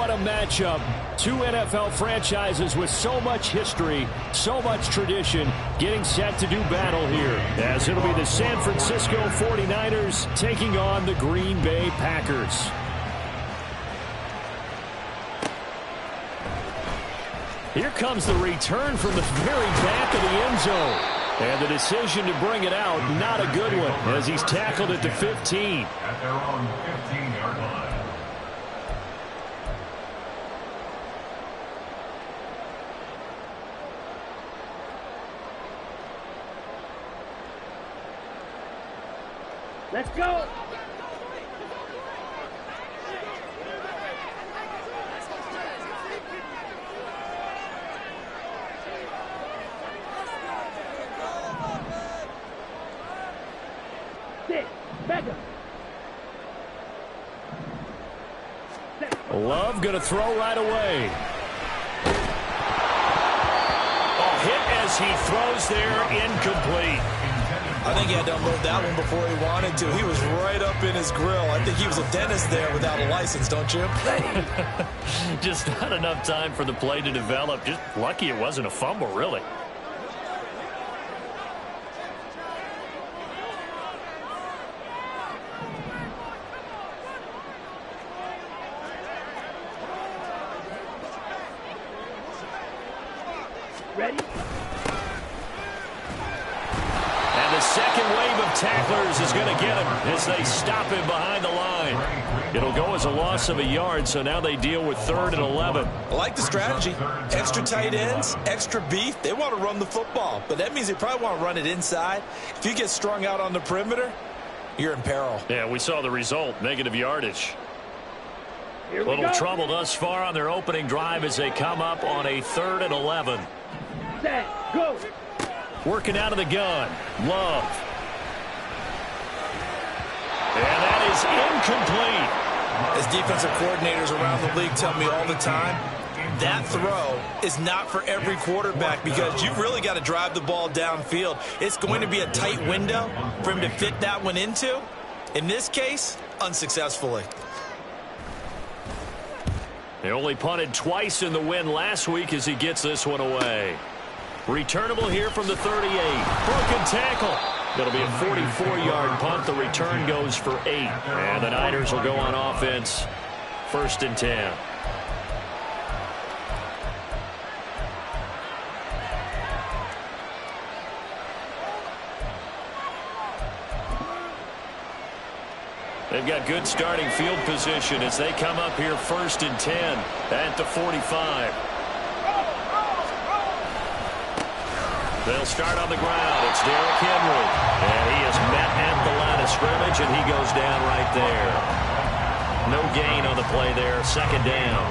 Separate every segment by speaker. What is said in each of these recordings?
Speaker 1: what a matchup. Two NFL franchises with so much history, so much tradition, getting set to do battle here, as it'll be the San Francisco 49ers taking on the Green Bay Packers. Here comes the return from the very back of the end zone. And the decision to bring it out, not a good one, as he's tackled at the 15.
Speaker 2: At their own 15-yard line.
Speaker 3: Let's go.
Speaker 1: Love going to throw right away.
Speaker 4: Oh, hit as he throws there, incomplete.
Speaker 5: I think he had to unload that one before he wanted to. He was right up in his grill. I think he was a dentist there without a license, don't you?
Speaker 1: Just not enough time for the play to develop. Just lucky it wasn't a fumble, really.
Speaker 3: Ready?
Speaker 1: And the second wave of tacklers is going to get him as they stop him behind the line. It'll go as a loss of a yard, so now they deal with 3rd and 11.
Speaker 5: I like the strategy. Extra tight ends, extra beef. They want to run the football, but that means they probably want to run it inside. If you get strung out on the perimeter, you're in peril.
Speaker 1: Yeah, we saw the result, negative yardage. A little trouble thus far on their opening drive as they come up on a 3rd and 11.
Speaker 3: Set, go.
Speaker 1: Working out of the gun. Love. And that is incomplete.
Speaker 5: As defensive coordinators around the league tell me all the time, that throw is not for every quarterback because you've really got to drive the ball downfield. It's going to be a tight window for him to fit that one into. In this case, unsuccessfully.
Speaker 1: They only punted twice in the win last week as he gets this one away. Returnable here from the 38. Broken tackle. It'll be a 44-yard punt. The return goes for 8. And the Niners will go on offense. 1st and 10. They've got good starting field position as they come up here 1st and 10 at the 45. They'll start on the ground. It's Derrick Henry. And he is met at the line of scrimmage, and he goes down right there. No gain on the play there. 2nd down.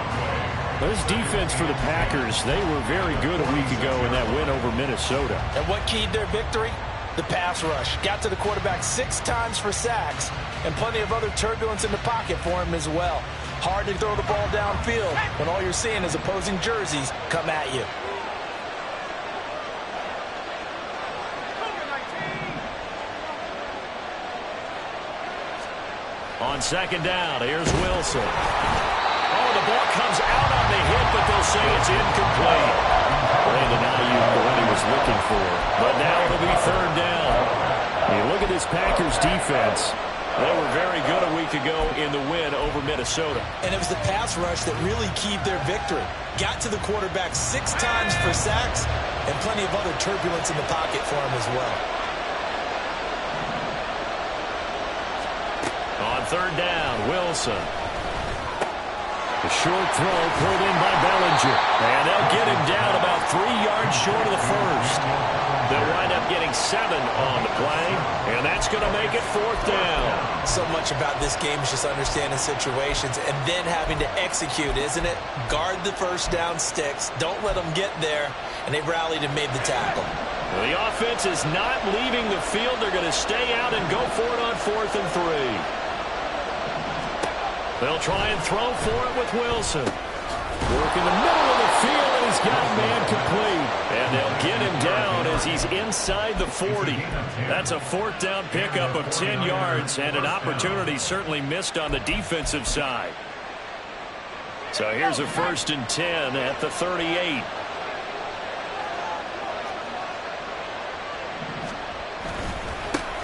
Speaker 1: This defense for the Packers, they were very good a week ago in that win over Minnesota.
Speaker 5: And what keyed their victory? The pass rush. Got to the quarterback 6 times for sacks, and plenty of other turbulence in the pocket for him as well. Hard to throw the ball downfield when all you're seeing is opposing jerseys come at you.
Speaker 1: On 2nd down, here's Wilson. Oh, the ball comes out on the hit, but they'll say it's incomplete. Brandon Ayuk, the one he was looking for. But now it'll be 3rd down. You look at this Packers defense. They were very good a week ago in the win over Minnesota.
Speaker 5: And it was the pass rush that really keyed their victory. Got to the quarterback 6 times for sacks, and plenty of other turbulence in the pocket for him as well.
Speaker 1: On 3rd down, Wilson. The short throw pulled in by Bellinger. And they'll get him down about 3 yards short of the 1st. They'll wind up getting 7 on the play. And that's going to make it 4th down.
Speaker 5: So much about this game is just understanding situations and then having to execute, isn't it? Guard the 1st down sticks. Don't let them get there. And they rallied and made the tackle.
Speaker 1: Well, the offense is not leaving the field. They're going to stay out and go for it on 4th and 3. They'll try and throw for it with Wilson. Work in the middle of the field, and he's got man complete. And they'll get him down as he's inside the 40. That's a 4th down pickup of 10 yards, and an opportunity certainly missed on the defensive side. So here's a 1st and 10 at the 38.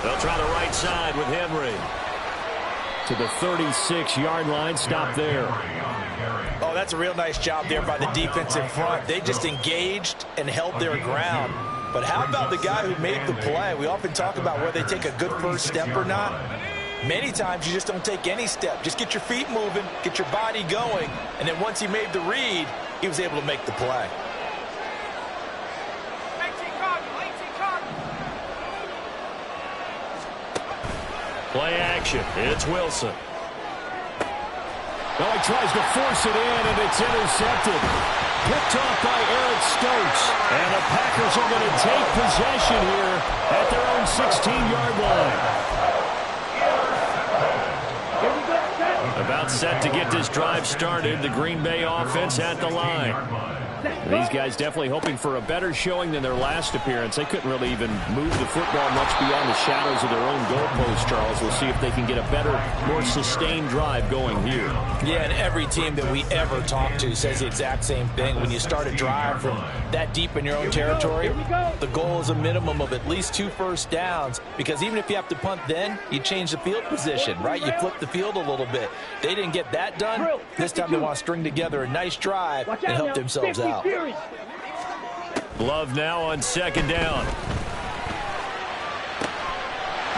Speaker 1: They'll try the right side with Henry. To the 36-yard line. Stop there.
Speaker 5: Oh, that's a real nice job there by the defensive front. They just engaged and held their ground. But how about the guy who made the play? We often talk about whether they take a good first step or not. Many times you just don't take any step. Just get your feet moving, get your body going, and then once he made the read, he was able to make the play.
Speaker 1: Play action. It's Wilson. Well, he tries to force it in, and it's intercepted. Picked off by Eric Stokes. And the Packers are going to take possession here at their own 16-yard line. About set to get this drive started. The Green Bay offense at the line. These guys definitely hoping for a better showing than their last appearance. They couldn't really even move the football much beyond the shadows of their own goalpost, Charles. We'll see if they can get a better, more sustained drive going here.
Speaker 5: Yeah, and every team that we ever talk to says the exact same thing. When you start a drive from that deep in your own territory, the goal is a minimum of at least 2 first downs, because even if you have to punt then, you change the field position, right? You flip the field a little bit. They didn't get that done. This time they want to string together a nice drive and help themselves out.
Speaker 1: Love now on 2nd down.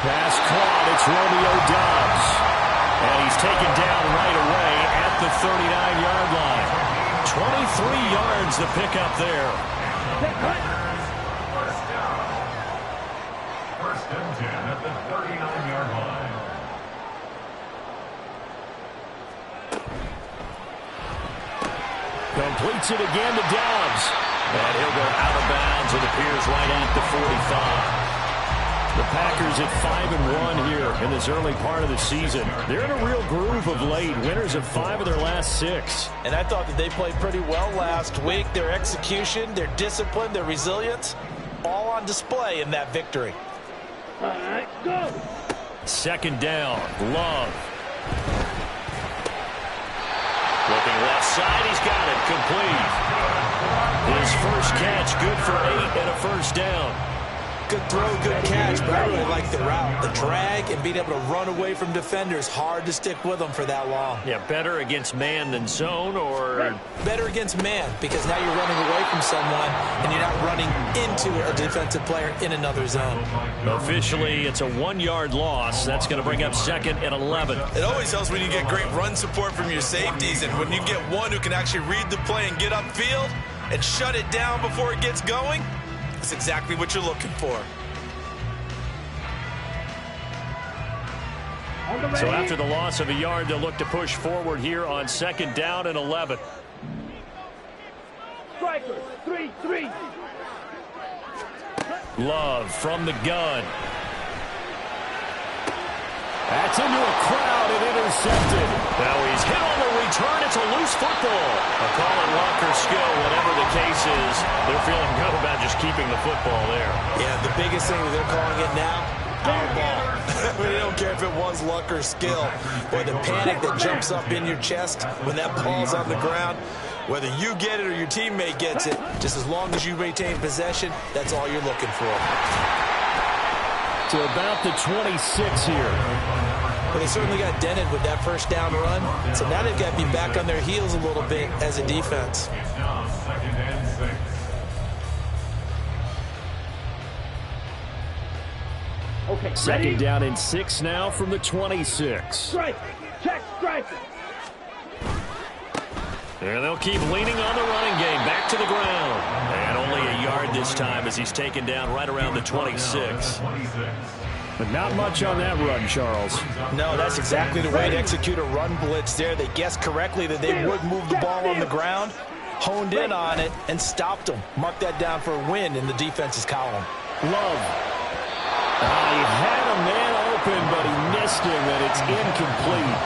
Speaker 1: Pass caught. It's Romeo Doubs. And he's taken down right away at the 39-yard line. 23 yards the pickup there.
Speaker 2: First down. 1st and 10 at the 39-yard line.
Speaker 1: Completes it again to Doubs. And he'll go out of bounds. It appears right at the 45. The Packers at 5-1 here in this early part of the season. They're in a real groove of late. Winners of 5 of their last 6.
Speaker 5: And I thought that they played pretty well last week. Their execution, their discipline, their resilience, all on display in that victory.
Speaker 3: All right, go.
Speaker 1: 2nd down. Love. Looking left side, he's got it complete. His first catch, good for 8 and a 1st down.
Speaker 5: Good throw, good catch, but I really like the route. The drag and being able to run away from defenders, hard to stick with them for that long.
Speaker 1: Yeah, better against man than zone, or?
Speaker 5: Better against man, because now you're running away from someone and you're not running into a defensive player in another zone.
Speaker 1: Officially, it's a 1-yard loss. That's going to bring up 2nd and 11.
Speaker 5: It always helps when you get great run support from your safeties, and when you get one who can actually read the play and get upfield and shut it down before it gets going, that's exactly what you're looking for.
Speaker 1: So after the loss of a yard, they'll look to push forward here on 2nd down and 11.
Speaker 3: Striker, 3-3.
Speaker 1: Love from the gun. That's into a crowd and intercepted. Now he's hit on the return. It's a loose football. A call it luck or skill, whatever the case is. They're feeling good about just keeping the football there.
Speaker 5: Yeah, the biggest thing that they're calling it now, our ball. They don't care if it was luck or skill. Boy, the panic that jumps up in your chest when that ball's on the ground, whether you get it or your teammate gets it, just as long as you maintain possession, that's all you're looking for.
Speaker 1: To about the 26 here.
Speaker 5: But they certainly got dented with that 1st down run. So now they've got to be back on their heels a little bit as a defense.
Speaker 2: It's now 2nd and 6.
Speaker 3: Okay,
Speaker 1: 2nd down and 6 now from the 26.
Speaker 3: Strike. Check striker.
Speaker 1: And they'll keep leaning on the running game. Back to the ground. And only a yard this time as he's taken down right around the 26. But not much on that run, Charles.
Speaker 5: No, that's exactly the way to execute a run blitz there. They guessed correctly that they would move the ball on the ground, honed in on it, and stopped them. Mark that down for a win in the defense's column.
Speaker 1: Love. He had a man open, but he missed him, and it's incomplete.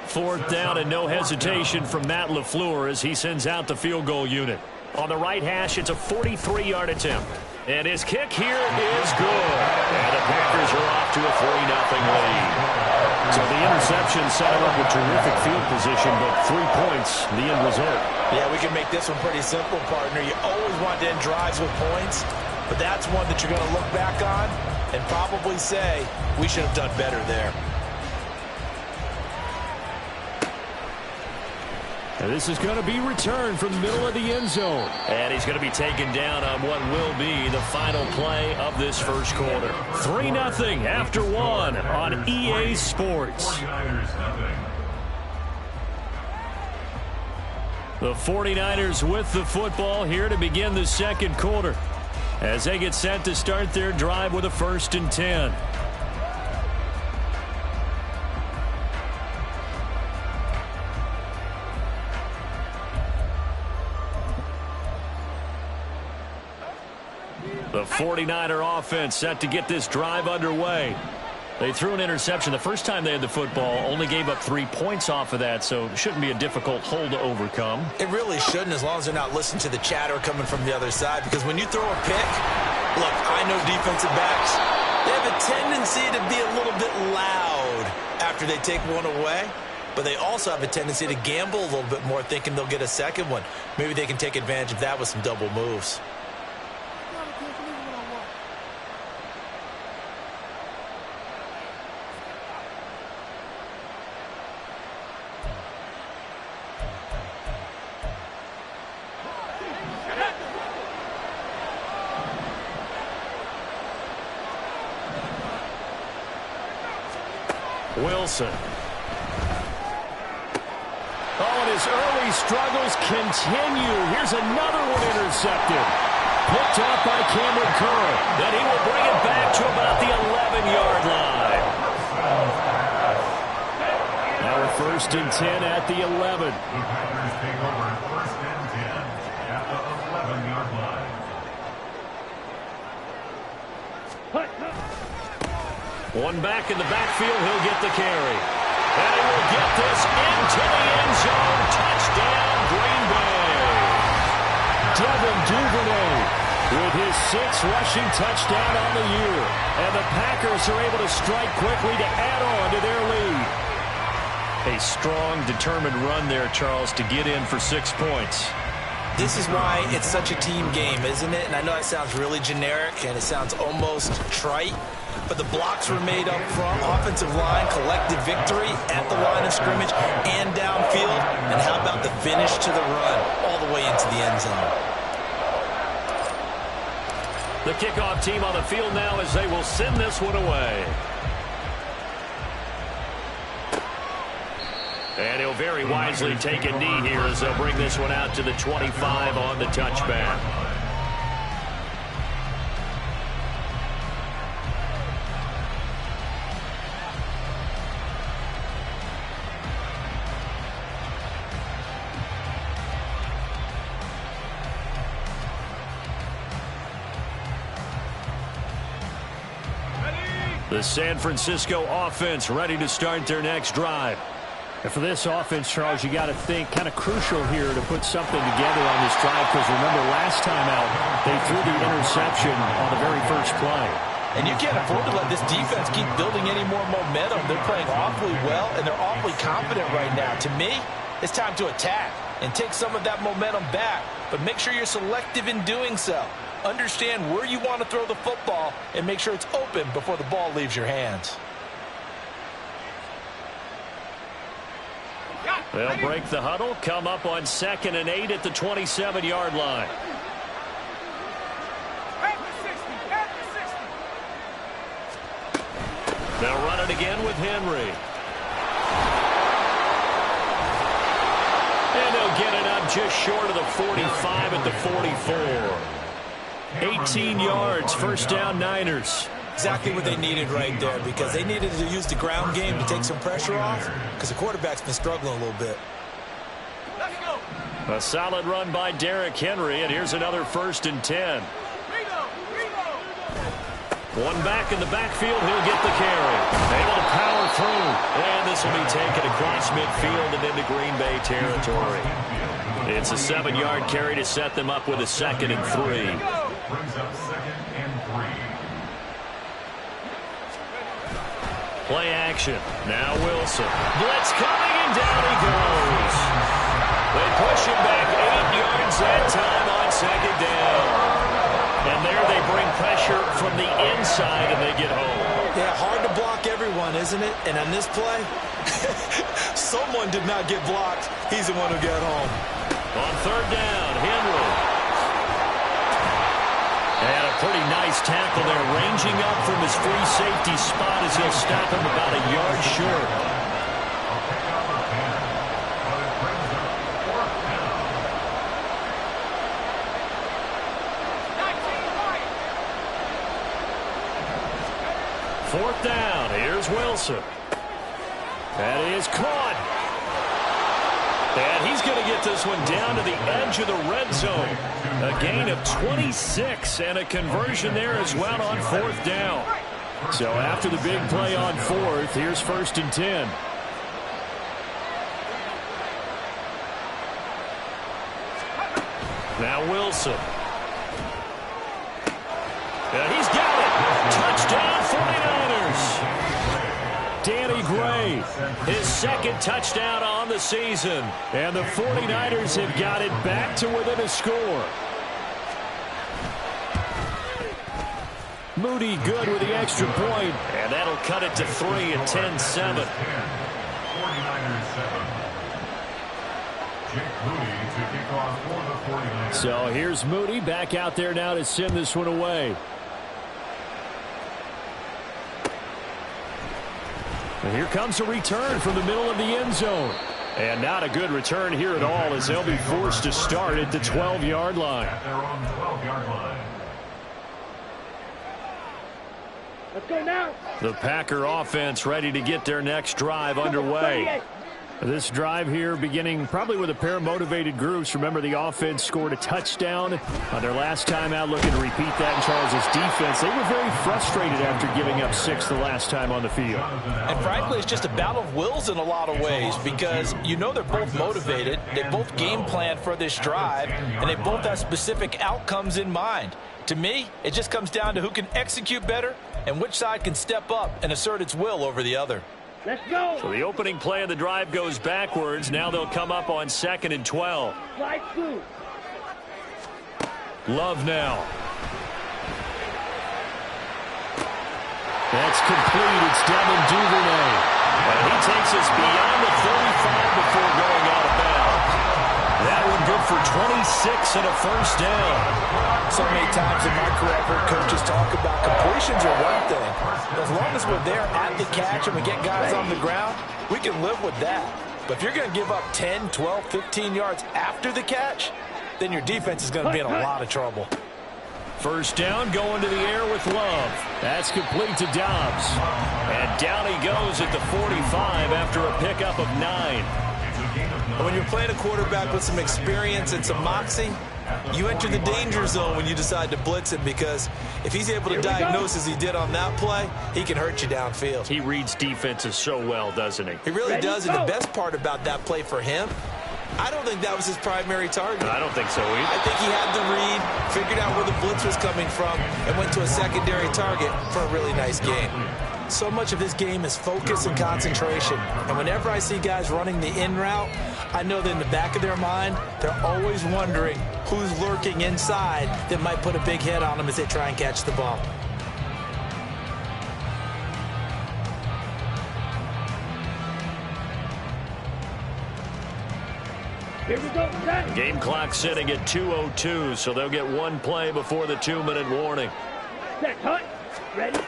Speaker 1: 4th down and no hesitation from Matt LaFleur as he sends out the field goal unit. On the right hash, it's a 43-yard attempt. And his kick here is good. And the Packers are off to a 3-0 lead. So the interception set him up with terrific field position, but 3 points, the end result.
Speaker 5: Yeah, we can make this one pretty simple, partner. You always want to end drives with points, but that's one that you're going to look back on and probably say, we should have done better there.
Speaker 1: And this is going to be returned from the middle of the end zone. And he's going to be taken down on what will be the final play of this first quarter. 3-0 after 1 on EA Sports.
Speaker 2: 49ers nothing.
Speaker 1: The 49ers with the football here to begin the second quarter as they get set to start their drive with a 1st and 10. The 49er offense set to get this drive underway. They threw an interception the first time they had the football, only gave up 3 points off of that, so it shouldn't be a difficult hole to overcome.
Speaker 5: It really shouldn't, as long as they're not listening to the chatter coming from the other side, because when you throw a pick, look, I know defensive backs, they have a tendency to be a little bit loud after they take one away, but they also have a tendency to gamble a little bit more, thinking they'll get a second one. Maybe they can take advantage of that with some double moves.
Speaker 1: Wilson. Oh, and his early struggles continue. Here's another one intercepted. Picked up by Cameron Curl. Then he will bring it back to about the 11-yard line. Now a 1st and 10 at the 11.
Speaker 2: The Packers take over 1st and 10 at the 11-yard line.
Speaker 1: One back in the backfield, he'll get the carry. And he will get this into the end zone. Touchdown, Green Bay. Devin Duvernay with his 6th rushing touchdown on the year. And the Packers are able to strike quickly to add on to their lead. A strong, determined run there, Charles, to get in for 6 points.
Speaker 5: This is why it's such a team game, isn't it? And I know that sounds really generic and it sounds almost trite, but the blocks were made up front, offensive line, collective victory at the line of scrimmage and downfield. And how about the finish to the run all the way into the end zone?
Speaker 1: The kickoff team on the field now as they will send this one away. And he'll very wisely take a knee here as they'll bring this one out to the 25 on the touchback. The San Francisco offense ready to start their next drive.
Speaker 4: And for this offense, Charles, you got to think kind of crucial here to put something together on this drive, because remember last time out they threw the interception on the very first play.
Speaker 5: And you can't afford to let this defense keep building any more momentum. They're playing awfully well, and they're awfully confident right now. To me, it's time to attack and take some of that momentum back, but make sure you're selective in doing so. Understand where you want to throw the football and make sure it's open before the ball leaves your hands.
Speaker 1: They'll break the huddle, come up on 2nd and 8 at the 27-yard line. They'll run it again with Henry. And they'll get it up just short of the 45 at the 44. 18 yards, 1st down Niners.
Speaker 5: Exactly what they needed right there, because they needed to use the ground game to take some pressure off, because the quarterback's been struggling a little bit.
Speaker 1: A solid run by Derrick Henry, and here's another 1st and 10. One back in the backfield, he'll get the carry. Able to power through, and this will be taken across midfield and into Green Bay territory. It's a 7-yard carry to set them up with a 2nd and 3.
Speaker 2: Brings up 2nd and 3.
Speaker 1: Play action. Now Wilson. Blitz coming, and down he goes. They push him back 8 yards that time on second down. And there they bring pressure from the inside, and they get home.
Speaker 5: Yeah, hard to block everyone, isn't it? And on this play, someone did not get blocked. He's the one who got home.
Speaker 1: On third down, Henry. And a pretty nice tackle there, ranging up from his free safety spot as he'll stop him about a yard short. Fourth down, here's Wilson. That is caught. And he's going to get this one down to the edge of the red zone. A gain of 26 and a conversion there as well on fourth down. So after the big play on fourth, here's 1st and 10. Now Wilson. And he's got it. Touchdown 49ers. Danny Gray, his second touchdown on the season. And the 49ers have got it back to within a score. Moody good with the extra point. And that'll cut it to 3 at 10-7.
Speaker 2: 49ers 7. Jake Moody to kick off for the 49ers.
Speaker 4: So here's Moody back out there now to send this one away. And here comes a return from the middle of the end zone. And not a good return here at all, as they'll be forced to start at the 12-yard line.
Speaker 2: At their own 12-yard line.
Speaker 3: Let's go now.
Speaker 1: The Packer offense ready to get their next drive underway.
Speaker 4: This drive here beginning probably with a pair of motivated groups. Remember, the offense scored a touchdown on their last time out, looking to repeat that in Charles' defense. They were very frustrated after giving up 6 the last time on the field.
Speaker 5: And frankly, it's just a battle of wills in a lot of ways, because you know they're both motivated. They both game plan for this drive, and they both have specific outcomes in mind. To me, it just comes down to who can execute better and which side can step up and assert its will over the other.
Speaker 3: Let's go.
Speaker 1: So the opening play of the drive goes backwards. Now they'll come up on 2nd and 12.
Speaker 3: Slide through.
Speaker 1: Love now.
Speaker 4: That's complete. It's Devin Duvernay.
Speaker 1: And he takes us beyond the 35 before going out of bounds. That one good for 26 and a first down.
Speaker 5: So many times in my career, I've heard coaches talk about completions are one thing. As long as we're there at the catch and we get guys on the ground, we can live with that. But if you're going to give up 10, 12, 15 yards after the catch, then your defense is going to be in a lot of trouble.
Speaker 1: First down, going to the air with Love.
Speaker 4: That's complete to Dobbs.
Speaker 1: And down he goes at the 45 after a pickup of 9.
Speaker 5: When you're playing a quarterback with some experience and some moxie, you enter the danger zone when you decide to blitz him, because if he's able to diagnose as he did on that play, he can hurt you downfield.
Speaker 1: He reads defenses so well, doesn't he?
Speaker 5: He really does, and the best part about that play for him, I don't think that was his primary target.
Speaker 1: I don't think so either.
Speaker 5: I think he had the read, figured out where the blitz was coming from, and went to a secondary target for a really nice game. So much of this game is focus and concentration. And whenever I see guys running the in route, I know that in the back of their mind, they're always wondering who's lurking inside that might put a big hit on them as they try and catch the ball.
Speaker 3: Here we go. Set.
Speaker 1: Game clock sitting at 2:02, so they'll get one play before the 2-minute warning.
Speaker 3: Set. Cut. Ready.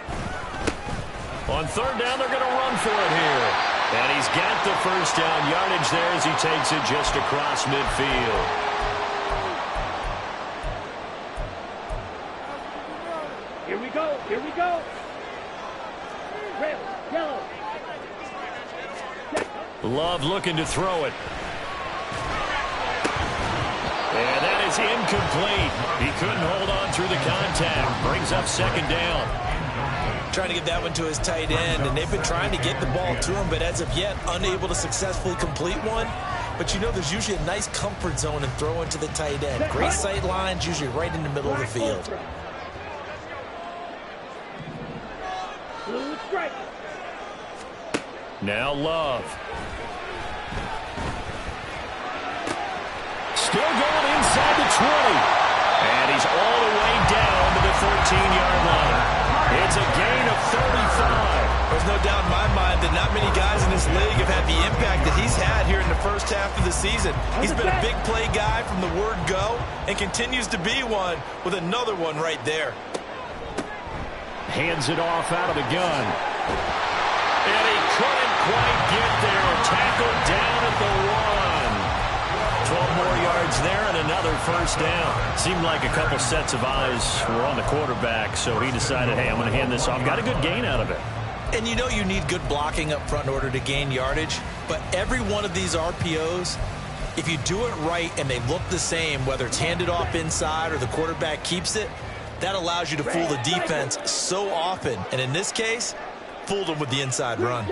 Speaker 1: On third down, they're going to run for it here. And he's got the first down yardage there as he takes it just across midfield.
Speaker 3: Here we go. Here we go. Red. Yellow. Set.
Speaker 1: Love looking to throw it. And that is incomplete. He couldn't hold on through the contact. Brings up second down.
Speaker 5: Trying to get that one to his tight end, and they've been trying to get the ball to him, but as of yet, unable to successfully complete one. But you know, there's usually a nice comfort zone in throwing to the tight end. Great sight lines, usually right in the middle of the field.
Speaker 3: Blue strike.
Speaker 4: Now Love. Still going inside the 20. And he's all the way down to the 14-yard line. It's a gain of 35.
Speaker 5: There's no doubt in my mind that not many guys in this league have had the impact that he's had here in the first half of the season. He's been a big play guy from the word go and continues to be one with another one right there.
Speaker 4: Hands it off out of the gun. And he couldn't quite get there. Tackled down at the 1. 12 more yards there and another first down. Seemed like a couple sets of eyes were on the quarterback, so he decided, hey, I'm going to hand this off. Got a good gain out of it.
Speaker 5: And you know you need good blocking up front in order to gain yardage, but every one of these RPOs, if you do it right and they look the same, whether it's handed off inside or the quarterback keeps it, that allows you to fool the defense so often. And in this case, fooled them with the inside run.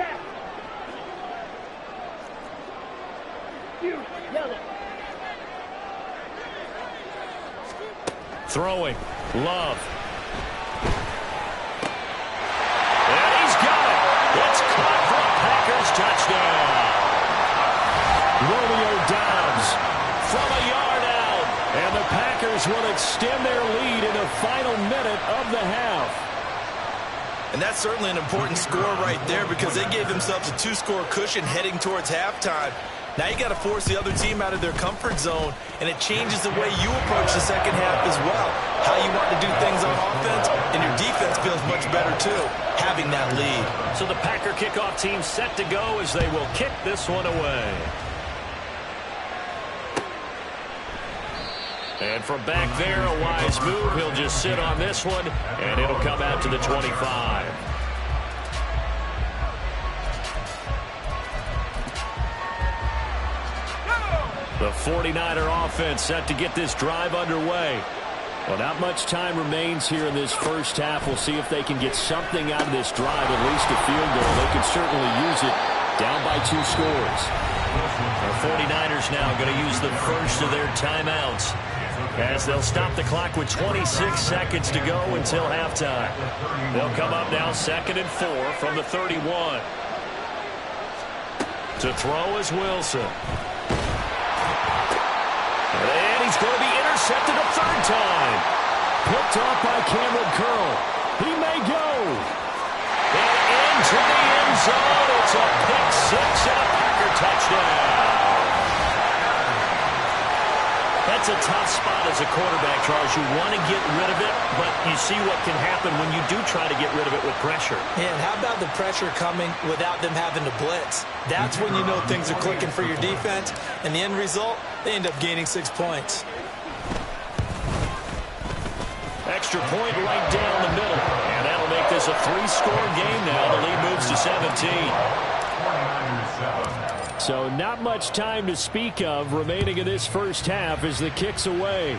Speaker 4: Throwing. Love. And he's got it. It's caught for a Packers touchdown. Romeo Doubs from a yard out. And the Packers will extend their lead in the final minute of the half.
Speaker 5: And that's certainly an important score right there because they gave themselves a 2-score cushion heading towards halftime. Now you got to force the other team out of their comfort zone, and it changes the way you approach the second half as well. How you want to do things on offense, and your defense feels much better too, having that lead.
Speaker 4: So the Packer kickoff team set to go as they will kick this one away. And from back there, a wise move. He'll just sit on this one, and it'll come out to the 25. The 49er offense set to get this drive underway. Well, not much time remains here in this first half. We'll see if they can get something out of this drive, at least a field goal. They can certainly use it down by 2 scores. The 49ers now going to use the first of their timeouts as they'll stop the clock with 26 seconds to go until halftime. They'll come up now 2nd and 4 from the 31. To throw is Wilson. And he's going to be intercepted a 3rd time. Picked off by Cameron Curl. He may go. And into the end zone. It's a pick 6 and a Packer touchdown. That's a tough spot as a quarterback, Charles. You want to get rid of it, but you see what can happen when you do try to get rid of it with pressure.
Speaker 5: And how about the pressure coming without them having to blitz? That's when you know things are clicking for your defense. And the end result, they end up gaining 6 points. Extra point right down the middle. And that'll make this a 3-score game now. The lead moves to 17.
Speaker 2: 49ers 7.
Speaker 4: So not much time to speak of remaining in this first half as the kick's away.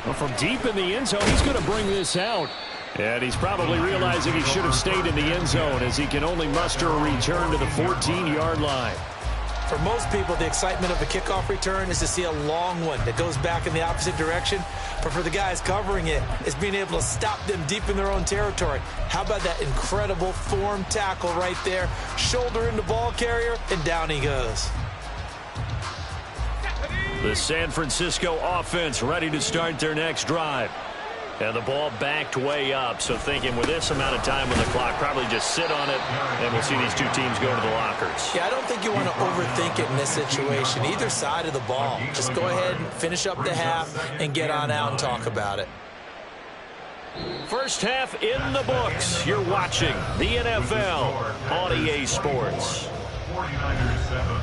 Speaker 4: Well, from deep in the end zone, he's going to bring this out. And he's probably realizing he should have stayed in the end zone as he can only muster a return to the 14-yard line.
Speaker 5: For most people, the excitement of a kickoff return is to see a long one that goes back in the opposite direction. But for the guys covering it, it's being able to stop them deep in their own territory. How about that incredible form tackle right there? Shoulder in the ball carrier, and down he goes.
Speaker 4: The San Francisco offense ready to start their next drive. And the ball backed way up, so thinking with this amount of time on the clock, probably just sit on it, and we'll see these two teams go to the lockers.
Speaker 5: Yeah, I don't think you want to overthink it in this situation. Either side of the ball. Just go ahead and finish up the half and get on out and talk about it.
Speaker 4: First half in the books. You're watching the NFL on EA Sports.
Speaker 2: 49ers 7.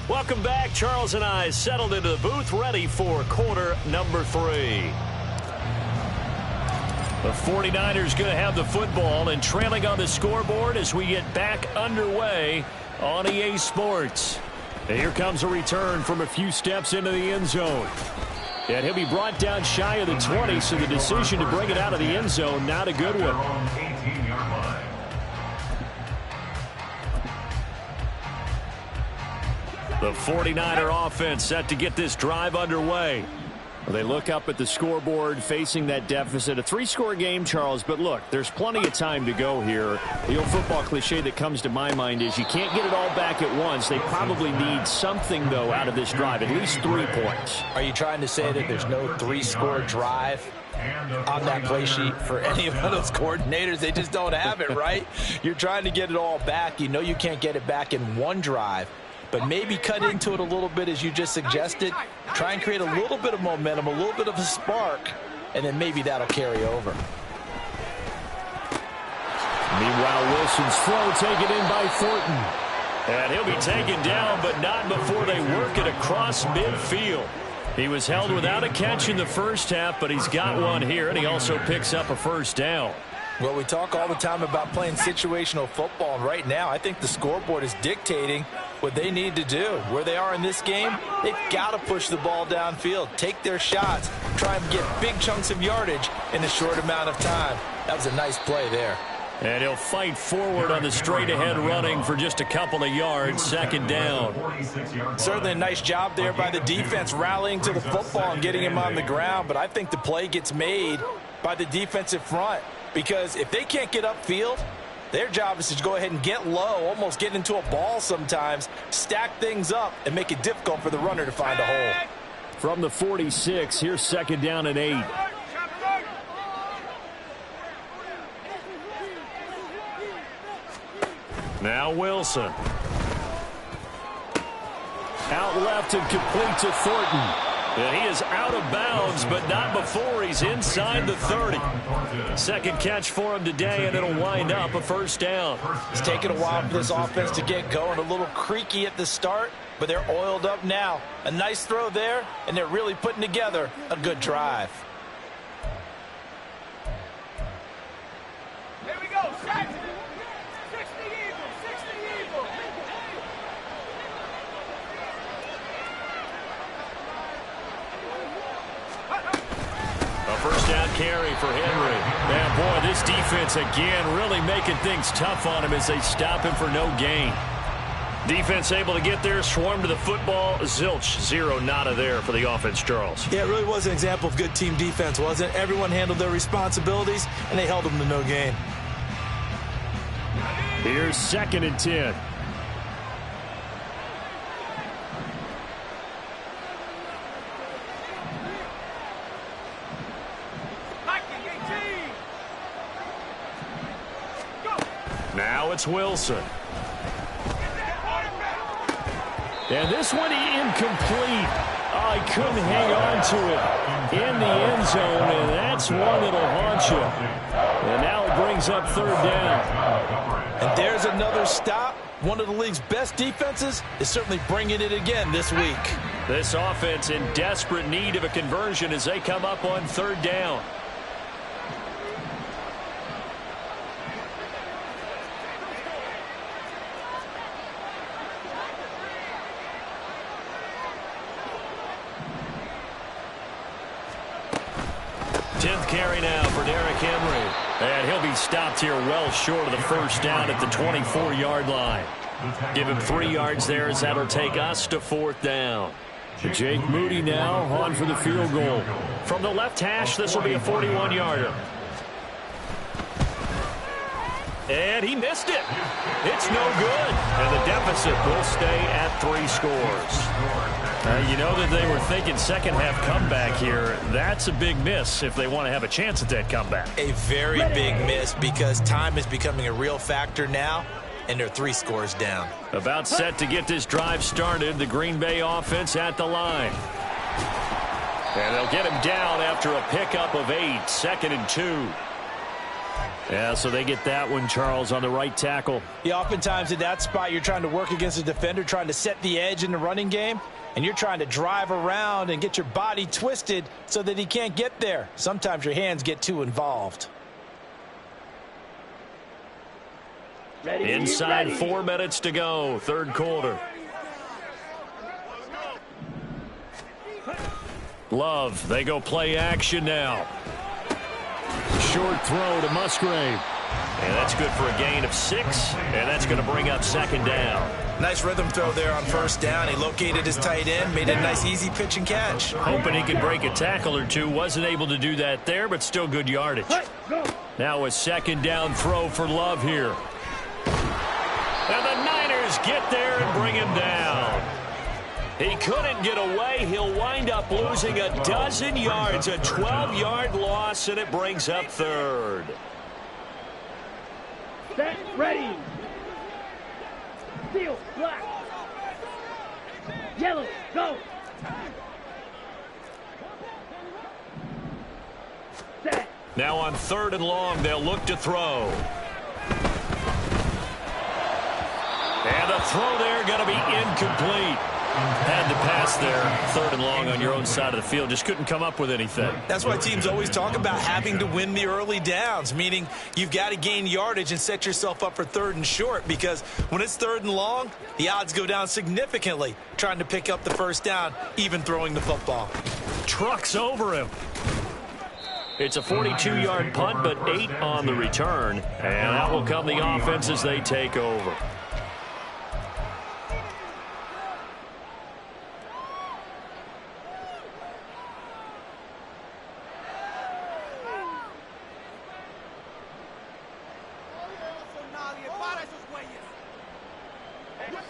Speaker 4: Welcome back. Charles and I settled into the booth, ready for quarter number 3. The 49ers going to have the football and trailing on the scoreboard as we get back underway on EA Sports. And here comes a return from a few steps into the end zone. And he'll be brought down shy of the 20, so the decision to bring it out of the end zone, not a good one.
Speaker 1: The 49er offense set to get this drive underway.
Speaker 4: They look up at the scoreboard facing that deficit. A 3-score game, Charles, but look, there's plenty of time to go here. The old football cliche that comes to my mind is you can't get it all back at once. They probably need something, though, out of this drive, at least 3 points.
Speaker 5: Are you trying to say that there's no 3-score drive on that play sheet for any of those coordinators? They just don't have it, right? You're trying to get it all back. You know you can't get it back in one drive. But maybe cut into it a little bit as you just suggested. Try and create a little bit of momentum, a little bit of a spark, and then maybe that'll carry over.
Speaker 4: Meanwhile, Wilson's throw taken in by Thornton.
Speaker 1: And he'll be taken down, but not before they work it across midfield. He was held without a catch in the first half, but he's got one here, and he also picks up a first down.
Speaker 5: Well, we talk all the time about playing situational football, and right now I think the scoreboard is dictating what they need to do. Where they are in this game, they've got to push the ball downfield, take their shots, try and get big chunks of yardage in a short amount of time. That was a nice play there.
Speaker 1: And he'll fight forward on the straight-ahead running for just a couple of yards, second down.
Speaker 5: Certainly a nice job there by the defense rallying to the football and getting him on the ground, but I think the play gets made by the defensive front. Because if they can't get upfield, their job is to go ahead and get low, almost get into a ball sometimes, stack things up, and make it difficult for the runner to find a hole.
Speaker 4: From the 46, here's second down and 8.
Speaker 1: Now Wilson.
Speaker 4: Out left and complete to Thornton.
Speaker 1: And he is out of bounds, but not before he's inside the 30. Second catch for him today, and it'll wind up a first down.
Speaker 5: It's taken a while for this offense to get going. A little creaky at the start, but they're oiled up now. A nice throw there, and they're really putting together a good drive.
Speaker 3: Here we go, set! 60 Eagles, 60 Eagles!
Speaker 1: A first down carry for Henry. And boy, this defense again really making things tough on him as they stop him for no gain. Defense able to get there, swarm to the football. Zilch, 0 nada there for the offense, Charles.
Speaker 5: Yeah, it really was an example of good team defense, wasn't it? Everyone handled their responsibilities, and they held them to no gain.
Speaker 4: Here's second and 10.
Speaker 1: Now it's Wilson.
Speaker 4: And this one incomplete. Oh, he couldn't hang on to it in the end zone, and that's one that'll haunt you. And now it brings up third down.
Speaker 5: And there's another stop. One of the league's best defenses is certainly bringing it again this week.
Speaker 1: This offense in desperate need of a conversion as they come up on third down. Carry now for Derrick Henry. And he'll be stopped here well short of the first down at the 24-yard line. Give him 3 yards there as that'll take us to fourth down.
Speaker 4: Jake Moody now on for the field goal.
Speaker 1: From the left hash, this will be a 41-yarder. And he missed it. It's no good. And the deficit will stay at 3 scores. You know that they were thinking second half comeback here. That's a big miss if they want to have a chance at that comeback.
Speaker 5: A very big miss because time is becoming a real factor now, and they're 3 scores down.
Speaker 1: About set to get this drive started. The Green Bay offense at the line. And they'll get him down after a pickup of 8. Second and 2.
Speaker 4: Yeah, so they get that one, Charles, on the right tackle.
Speaker 5: Yeah, oftentimes in that spot, you're trying to work against a defender, trying to set the edge in the running game, and you're trying to drive around and get your body twisted so that he can't get there. Sometimes your hands get too involved.
Speaker 3: Ready,
Speaker 1: Inside
Speaker 3: ready.
Speaker 1: 4 minutes to go, third quarter. Love, they go play action now.
Speaker 4: Short throw to Musgrave.
Speaker 1: And that's good for a gain of 6, and that's going to bring up second down.
Speaker 5: Nice rhythm throw there on first down. He located his tight end, made a nice easy pitch and catch.
Speaker 1: Hoping he could break a tackle or two. Wasn't able to do that there, but still good yardage. Now a second down throw for Love here. And the Niners get there and bring him down. He couldn't get away. He'll wind up losing a dozen yards, a 12-yard loss, and it brings up third.
Speaker 3: Set, ready. Steel, black. Yellow, go. Set.
Speaker 1: Now on 3rd and long, they'll look to throw. And the throw there going to be incomplete. Had to pass there. 3rd and long on your own side of the field. Just couldn't come up with anything.
Speaker 5: That's why teams always talk about having to win the early downs, meaning you've got to gain yardage and set yourself up for 3rd and short, because when it's 3rd and long, the odds go down significantly trying to pick up the first down, even throwing the football.
Speaker 1: Trucks over him. It's a 42-yard punt, but 8 on the return. And out will come the offense as they take over.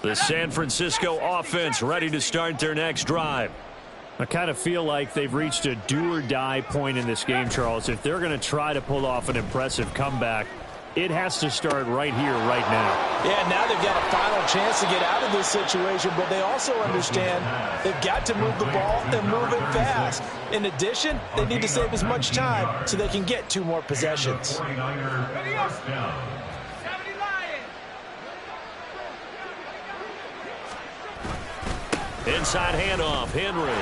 Speaker 1: The San Francisco offense ready to start their next drive.
Speaker 4: I kind of feel like they've reached a do-or-die point in this game, Charles. If they're going to try to pull off an impressive comeback, it has to start right here, right now.
Speaker 5: Yeah, now they've got a final chance to get out of this situation, but they also understand they've got to move the ball and move it fast. In addition, they need to save as much time so they can get 2 more possessions.
Speaker 2: 49ers first down.
Speaker 1: Inside handoff, Henry.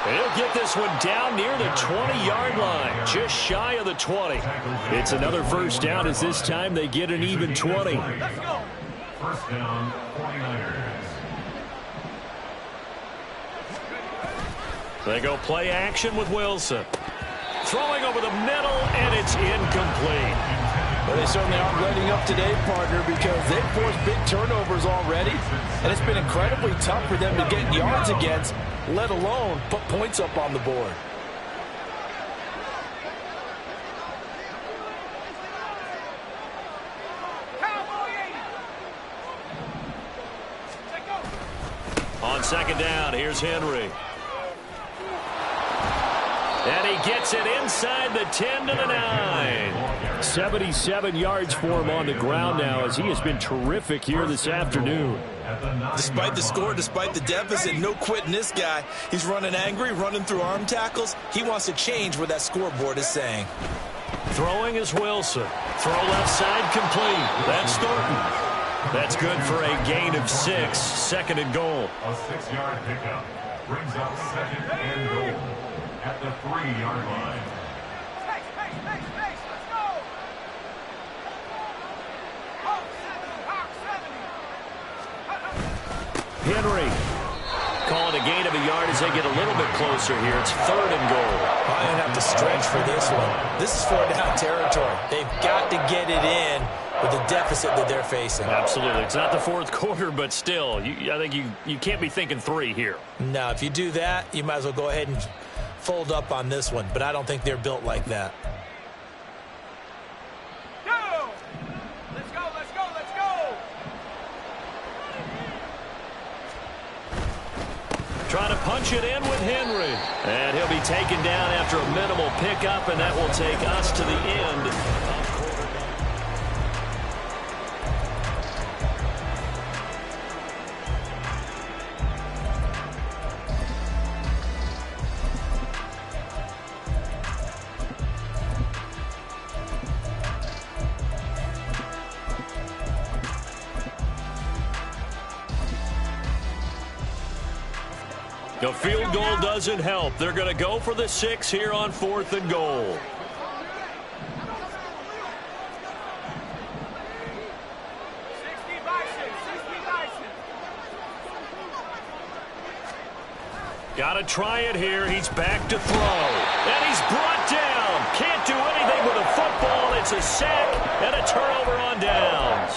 Speaker 1: He'll get this one down near the 20-yard line, just shy of the 20. It's another first down as this time they get an even 20.
Speaker 2: First down, 49ers.
Speaker 1: They go play action with Wilson. Throwing over the middle, and it's incomplete.
Speaker 5: Well, they certainly aren't letting up today, partner, because they've forced big turnovers already, and it's been incredibly tough for them to get yards against, let alone put points up on the board.
Speaker 1: On second down, here's Henry. And he gets it inside the 10 to the 9.
Speaker 4: 77 yards for him on the ground now, as he has been terrific here this afternoon.
Speaker 5: Despite the score, despite the deficit, no quitting this guy. He's running angry, running through arm tackles. He wants to change what that scoreboard is saying.
Speaker 1: Throwing is Wilson. Throw left side complete. That's Thornton. That's good for a gain of 6. 2nd and goal.
Speaker 2: A 6-yard pickup brings up 2nd and goal at the 3-yard line.
Speaker 3: Let's go! Hawk 70.
Speaker 1: Henry. Call it a gain of a yard as they get a little bit closer here. It's 3rd and goal.
Speaker 5: I don't have to stretch for this one. This is 4th down territory. They've got to get it in with the deficit that they're facing.
Speaker 1: Absolutely. It's not the 4th quarter, but still, I think you can't be thinking 3 here.
Speaker 5: No, if you do that, you might as well go ahead and fold up on this one, but I don't think they're built like that.
Speaker 3: Go! Let's go, let's go, let's go!
Speaker 1: Trying to punch it in with Henry. And he'll be taken down after a minimal pickup, and that will take us to the end. The field goal doesn't help. They're going to go for the 6 here on 4th and goal. Got to try it here. He's back to throw. And he's brought down. Can't do anything It's a sack and a turnover on downs.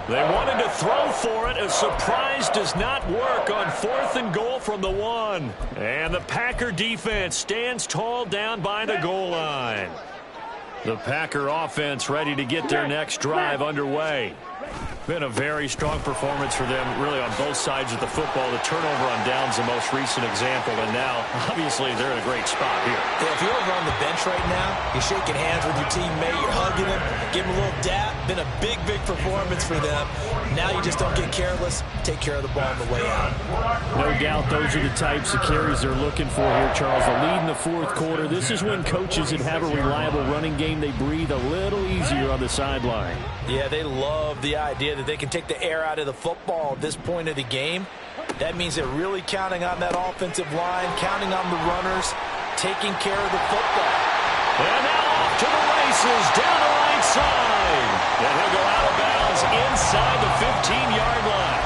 Speaker 1: They wanted to throw for it. A surprise does not work on 4th and goal from the 1. And the Packer defense stands tall down by the goal line. The Packer offense ready to get their next drive underway. Been a very strong performance for them, really, on both sides of the football. The turnover on downs, the most recent example, and now, obviously, they're in a great spot here.
Speaker 5: Yeah, if you're over on the bench right now, you're shaking hands with your teammate, you're hugging him, giving him a little dap. Been a big, big performance for them. Now you just don't get careless. Take care of the ball on the way out.
Speaker 4: No doubt those are the types of carries they're looking for here, Charles. The lead in the 4th quarter. This is when coaches that have a reliable running game, they breathe a little easier on the sideline.
Speaker 5: Yeah, they love the idea that they can take the air out of the football at this point of the game. That means they're really counting on that offensive line, counting on the runners, taking care of the football.
Speaker 1: And now off to the races, down the right side. And he'll go out of bounds inside the 15-yard line.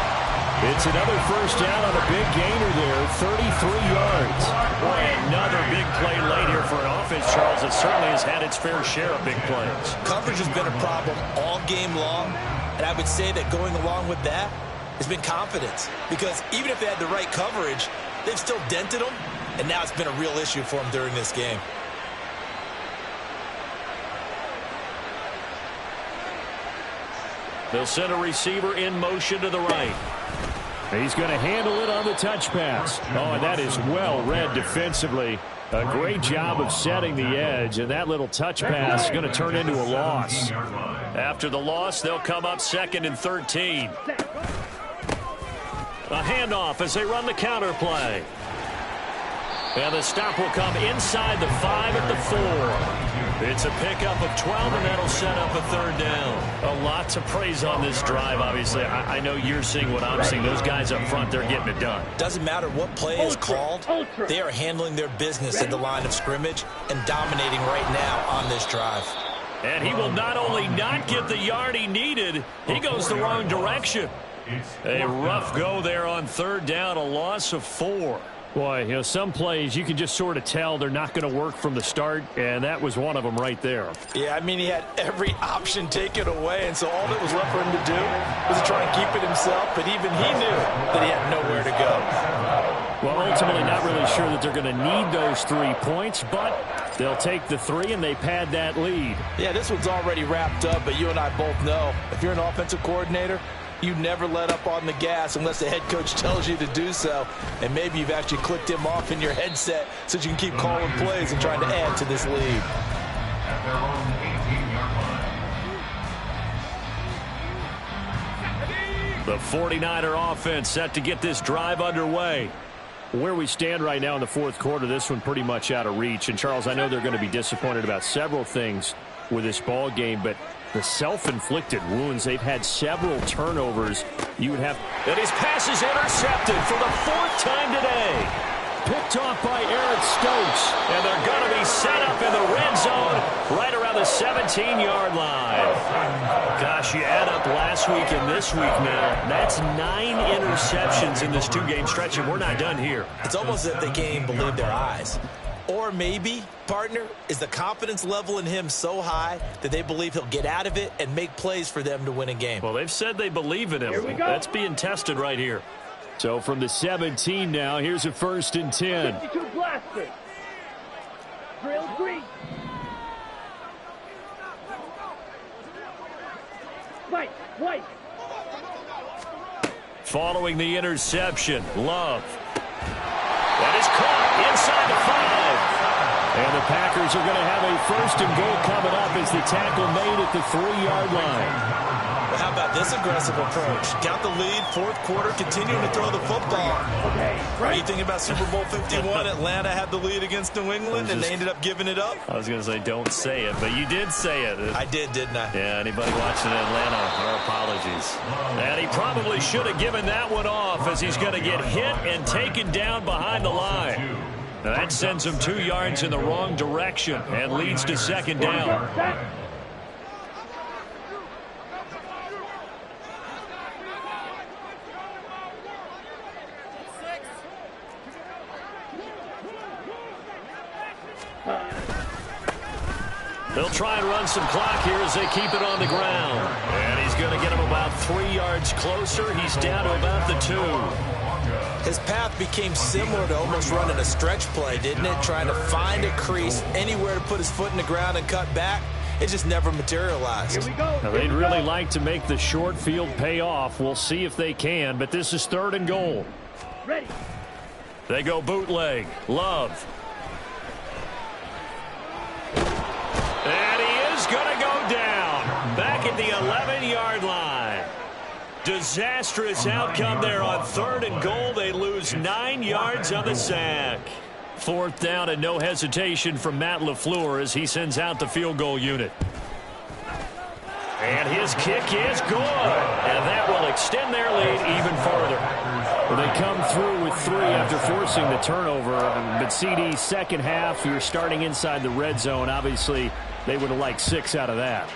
Speaker 1: It's another first down on a big gainer there, 33 yards. Boy, another big play late here for an offense, Charles, that certainly has had its fair share of big plays.
Speaker 5: Coverage has been a problem all game long, and I would say that going along with that has been confidence. Because even if they had the right coverage, they've still dented them, and now it's been a real issue for them during this game.
Speaker 1: They'll send a receiver in motion to the right.
Speaker 4: He's going to handle it on the touch pass. Oh, and that is well read defensively. A great job of setting the edge, and that little touch pass is going to turn into a loss.
Speaker 1: After the loss, they'll come up 2nd and 13. A handoff as they run the counter play. And the stop will come inside the 5 at the 4. It's a pickup of 12, and that'll set up a 3rd down.
Speaker 4: A lot to praise on this drive, obviously. I know you're seeing what I'm seeing. Those guys up front, they're getting it done.
Speaker 5: Doesn't matter what play is called. They are handling their business at the line of scrimmage and dominating right now on this drive.
Speaker 1: And he will not only not get the yard he needed, he goes the wrong direction. A rough go there on 3rd down, a loss of 4.
Speaker 4: Boy, you know, some plays you can just sort of tell they're not going to work from the start, and that was one of them right there.
Speaker 5: Yeah, I mean, he had every option taken away, and so all that was left for him to do was to try and keep it himself, but even he knew that he had nowhere to go.
Speaker 4: Well, ultimately not really sure that they're going to need those 3 points, but they'll take the 3, and they pad that lead.
Speaker 5: Yeah, this one's already wrapped up, but you and I both know if you're an offensive coordinator, you never let up on the gas unless the head coach tells you to do so. And maybe you've actually clicked him off in your headset so you can keep calling plays and trying to add to this lead.
Speaker 1: The 49er offense set to get this drive underway.
Speaker 4: Where we stand right now in the 4th quarter, this one pretty much out of reach. And, Charles, I know they're going to be disappointed about several things with this ball game, but the self-inflicted wounds, they've had several turnovers. You would have...
Speaker 1: And his pass is intercepted for the 4th time today.
Speaker 4: Picked off by Eric Stokes.
Speaker 1: And they're going to be set up in the red zone right around the 17-yard line. Gosh, you add up last week and this week now. That's 9 interceptions in this 2-game stretch, and we're not done here.
Speaker 5: It's almost as if they can't even believe their eyes. Or maybe, partner, is the confidence level in him so high that they believe he'll get out of it and make plays for them to win a game.
Speaker 1: Well, they've said they believe in him. That's being tested right here.
Speaker 4: So from the 17 now, here's a 1st and 10.
Speaker 3: 52 blaster. Drill 3. White.
Speaker 1: Following the interception, Love. That is caught inside the 5.
Speaker 4: And the Packers are going to have a 1st and goal coming up as the tackle made at the 3-yard line.
Speaker 5: Well, how about this aggressive approach? Count the lead, 4th quarter, continuing to throw the football. Are you thinking about Super Bowl 51? Atlanta had the lead against New England, and they ended up giving it up?
Speaker 1: I was going to say don't say it, but you did say it.
Speaker 5: I did, didn't I?
Speaker 1: Yeah, anybody watching Atlanta, our apologies. And he probably should have given that one off as he's going to get hit and taken down behind the line. Now that sends him 2 yards in the wrong direction and leads to 2nd down. They'll try and run some clock here as they keep it on the ground. And he's going to get him about 3 yards closer. He's down to about the 2.
Speaker 5: His path became similar to almost running a stretch play, didn't it? Trying to find a crease, anywhere to put his foot in the ground and cut back. It just never materialized.
Speaker 3: Here we go.
Speaker 4: Now, they'd really like to make the short field pay off. We'll see if they can, but this is 3rd and goal.
Speaker 3: Ready.
Speaker 1: They go bootleg. Love. And he is going to go down. Back at the 11-yard line. Disastrous outcome there on 3rd and goal. They lose 9 yards on the sack. 4th down and no hesitation from Matt LaFleur as he sends out the field goal unit. And his kick is good. And that will extend their lead even further.
Speaker 4: Well, they come through with 3 after forcing the turnover. But CD, second half, you're starting inside the red zone. Obviously, they would have liked 6 out of that.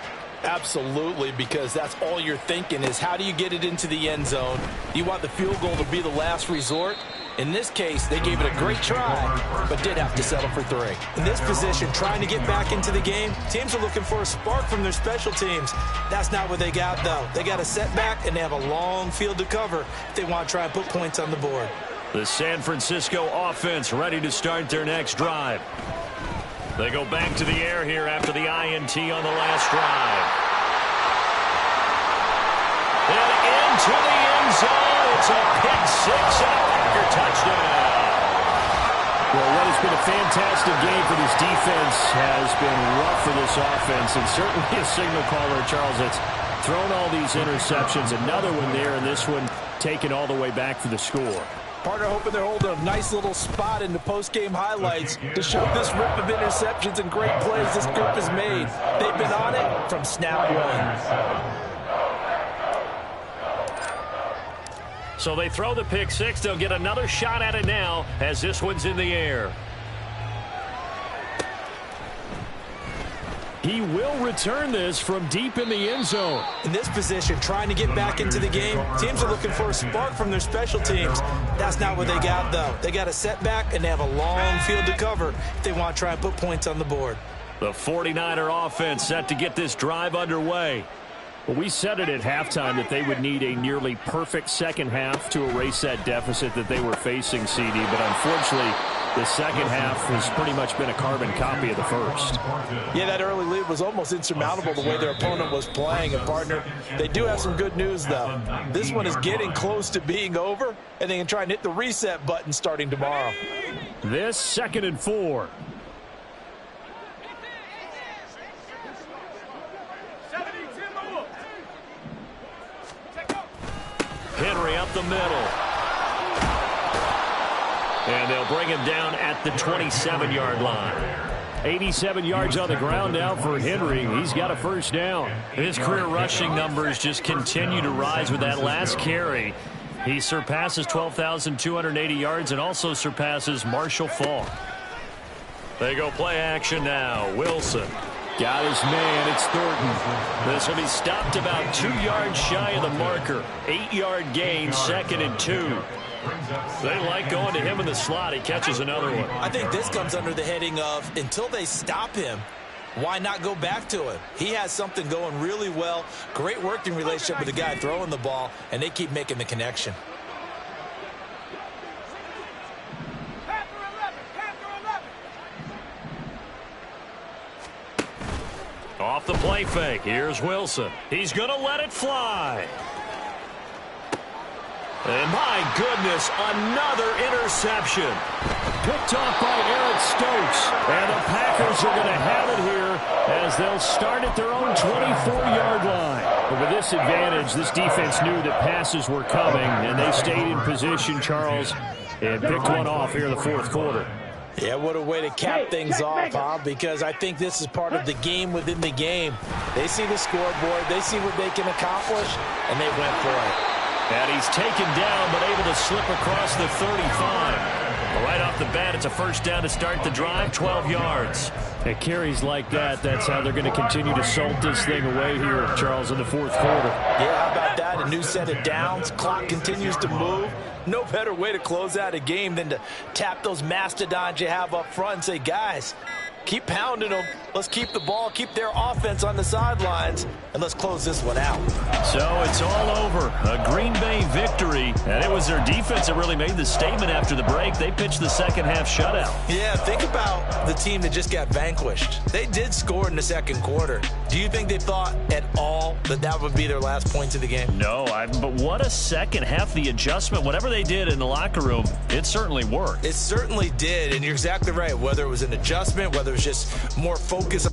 Speaker 5: Absolutely, because that's all you're thinking is how do you get it into the end zone? You want the field goal to be the last resort. In this case, they gave it a great try, but did have to settle for 3. In this position, trying to get back into the game, teams are looking for a spark from their special teams. That's not what they got, though. They got a setback, and they have a long field to cover if they want to try and put points on the board.
Speaker 1: The San Francisco offense ready to start their next drive. They go back to the air here after the INT on the last drive. And into the end zone. It's a pick-6 and a Packer touchdown.
Speaker 4: Well, what has been a fantastic game for this defense has been rough for this offense, and certainly a signal caller, Charles, that's thrown all these interceptions. Another one there, and this one taken all the way back for the score.
Speaker 5: Partner hoping they're holding a nice little spot in the post-game highlights to show this rip of interceptions and great plays this group has made. They've been on it from snap one.
Speaker 1: So they throw the pick-6. They'll get another shot at it now as this one's in the air.
Speaker 4: He will return this from deep in the end zone.
Speaker 5: In this position, trying to get back into the game, teams are looking for a spark from their special teams. That's not what they got, though. They got a setback, and they have a long field to cover if they want to try and put points on the board.
Speaker 1: The 49er offense set to get this drive underway.
Speaker 4: Well, we said it at halftime that they would need a nearly perfect second half to erase that deficit that they were facing, CD. But unfortunately, the second half has pretty much been a carbon copy of the first.
Speaker 5: Yeah, that early lead was almost insurmountable the way their opponent was playing. And, partner, they do have some good news, though. This one is getting close to being over, and they can try and hit the reset button starting tomorrow.
Speaker 4: This 2nd and 4.
Speaker 1: Henry up the middle. And they'll bring him down at the 27-yard line.
Speaker 4: 87 yards on the ground now for Henry. He's got a first down.
Speaker 1: His career rushing numbers just continue to rise with that last carry. He surpasses 12,280 yards and also surpasses Marshall Faulk. They go play action now. Wilson.
Speaker 4: Got his man. It's Thornton.
Speaker 1: This will be stopped about 2 yards shy of the marker. 8-yard gain, 2nd and 2. They like going to him in the slot. He catches another one.
Speaker 5: I think this comes under the heading of until they stop him, why not go back to him? He has something going really well. Great working relationship with the guy throwing the ball, and they keep making the connection.
Speaker 1: Off the play fake. Here's Wilson. He's going to let it fly. And my goodness, another interception.
Speaker 4: Picked off by Eric Stokes. And the Packers are going to have it here as they'll start at their own 24-yard line. But with this advantage, this defense knew that passes were coming, and they stayed in position, Charles, and picked one off here in the fourth quarter.
Speaker 5: Yeah, what a way to cap things off, huh? Because I think this is part of the game within the game. They see the scoreboard, they see what they can accomplish, and they went for it.
Speaker 1: And he's taken down, but able to slip across the 35. Right off the bat, it's a first down to start the drive, 12 yards.
Speaker 4: At carries like that, that's how they're going to continue to salt this thing away here, Charles, in the fourth quarter.
Speaker 5: Yeah, how about that? A new set of downs. Clock continues to move. No better way to close out a game than to tap those mastodons you have up front and say, guys, Keep pounding them. Let's keep the ball, keep their offense on the sidelines, and let's close this one out.
Speaker 4: So it's all over. A Green Bay victory, and it was their defense that really made the statement after the break. They pitched the second half shutout.
Speaker 5: Yeah, think about the team that just got vanquished. They did score in the second quarter. Do you think they thought at all that that would be their last points of the game?
Speaker 4: No, but what a second half. The adjustment, whatever they did in the locker room, it certainly worked.
Speaker 5: It certainly did, and you're exactly right. Whether it was an adjustment, whether it was just more focus